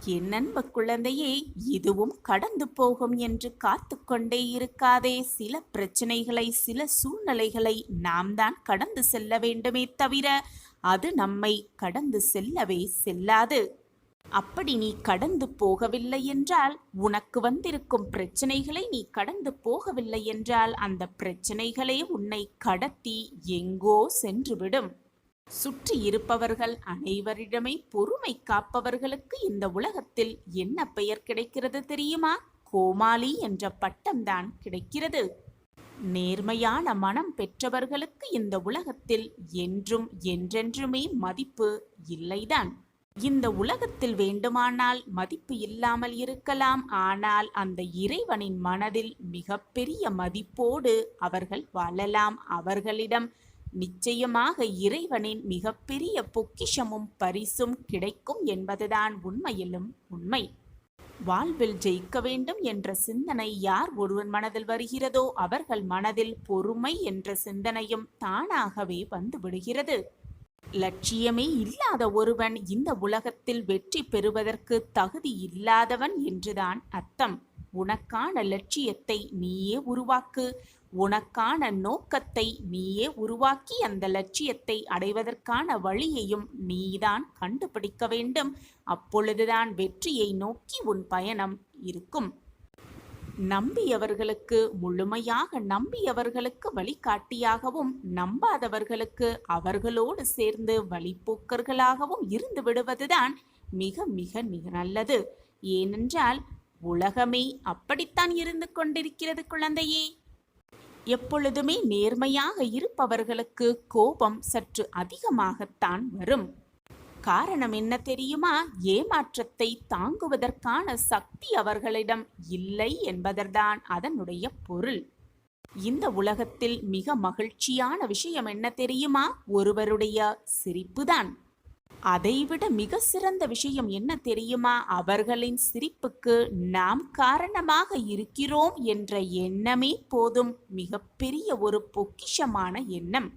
என் அன்பு குழந்தையே, இதுவும் கடந்து போகும் என்று காத்து கொண்டே இருக்காதே. சில பிரச்சனைகளை, சில சூழ்நிலைகளை நாம் தான் கடந்து செல்ல வேண்டுமே தவிர அது நம்மை கடந்து செல்லவே செல்லாது. அப்படி நீ கடந்து போகவில்லை என்றால், உனக்கு வந்திருக்கும் பிரச்சனைகளை நீ கடந்து போகவில்லை என்றால், அந்த பிரச்சனைகளே உன்னை கடத்தி எங்கோ சென்றுவிடும். சுற்றி இருப்பவர்கள் அனைவரிடமே பொறுமை காப்பவர்களுக்கு இந்த உலகத்தில் என்ன பெயர் கிடைக்கிறது தெரியுமா? கோமாளி என்ற பட்டம்தான் கிடைக்கிறது. நேர்மையான மனம் பெற்றவர்களுக்கு இந்த உலகத்தில் என்றும் என்றென்றுமே மதிப்பு இல்லைதான். இந்த உலகத்தில் வேண்டுமானால் மதிப்பு இல்லாமல் இருக்கலாம், ஆனால் அந்த இறைவனின் மனதில் மிகப்பெரிய மதிப்போடு அவர்கள் வாழலாம். அவர்களிடம் நிச்சயமாக இறைவனின் மிகப்பெரிய பொக்கிஷமும் பரிசும் கிடைக்கும் என்பதுதான் உண்மையிலும் உண்மை. வாழ்வில் ஜெயிக்க வேண்டும் என்ற சிந்தனை யார் ஒருவன் மனதில் வருகிறதோ அவர்கள் மனதில் பொறுமை என்ற சிந்தனையும் தானாகவே வந்து விடுகிறது. லட்சியமே இல்லாத ஒருவன் இந்த உலகத்தில் வெற்றி பெறுவதற்கு தகுதி இல்லாதவன் என்றுதான் அர்த்தம். உனக்கான லட்சியத்தை நீயே உருவாக்கு. உனக்கான நோக்கத்தை நீயே உருவாக்கி அந்த லட்சியத்தை அடைவதற்கான வழியையும் நீதான் கண்டுபிடிக்க வேண்டும். அப்பொழுதுதான் வெற்றியை நோக்கி உன் பயணம் இருக்கும். நம்பியவர்களுக்கு, முழுமையாக நம்பியவர்களுக்கு வழிகாட்டியாகவும், நம்பாதவர்களுக்கு அவர்களோடு சேர்ந்து வழிப்போக்கர்களாகவும் இருந்து விடுவதுதான் மிக மிக நல்லது. ஏனென்றால் உலகமே அப்படித்தான் இருந்து கொண்டிருக்கிறது குழந்தையே. எப்பொழுதுமே நேர்மையாக இருப்பவர்களுக்கு கோபம் சற்று அதிகமாகத்தான் வரும். காரணம் என்ன தெரியுமா? ஏமாற்றத்தை தாங்குவதற்கான சக்தி அவர்களிடம் இல்லை என்பதுதான் அதனுடைய பொருள். இந்த உலகத்தில் மிக மகிழ்ச்சியான விஷயம் என்ன தெரியுமா? ஒருவருடைய சிரிப்புதான். அதைவிட மிக சிறந்த விஷயம் என்ன தெரியுமா? அவர்களின் சிரிப்புக்கு நாம் காரணமாக இருக்கிறோம் என்ற எண்ணமே போதும். மிகப்பெரிய ஒரு பொக்கிஷமான எண்ணம்.